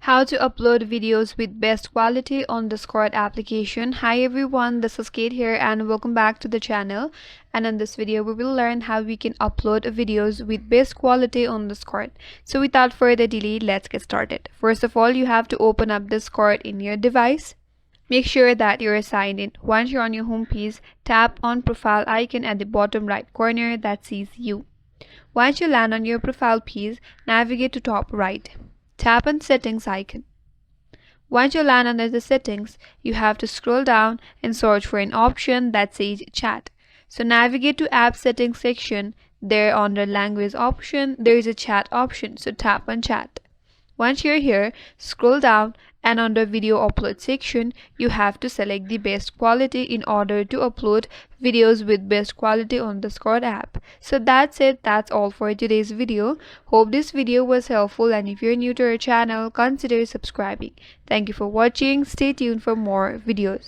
How to upload videos with best quality on Discord application. Hi everyone, this is Kate here and welcome back to the channel. And in this video we will learn how we can upload videos with best quality on Discord. So without further delay, let's get started. First of all, you have to open up Discord in your device. Make sure that you're signed in. Once you're on your home page, tap on profile icon at the bottom right corner that says you. Once you land on your profile page, navigate to top right. Tap on settings icon. Once you land under the settings, you have to scroll down and search for an option that says chat. So navigate to app settings section. There under language option, there is a chat option. So tap on chat. Once you're here, scroll down and under video upload section, you have to select the best quality in order to upload videos with best quality on Discord app. So that's it. That's all for today's video. Hope this video was helpful, and if you're new to our channel, consider subscribing. Thank you for watching. Stay tuned for more videos.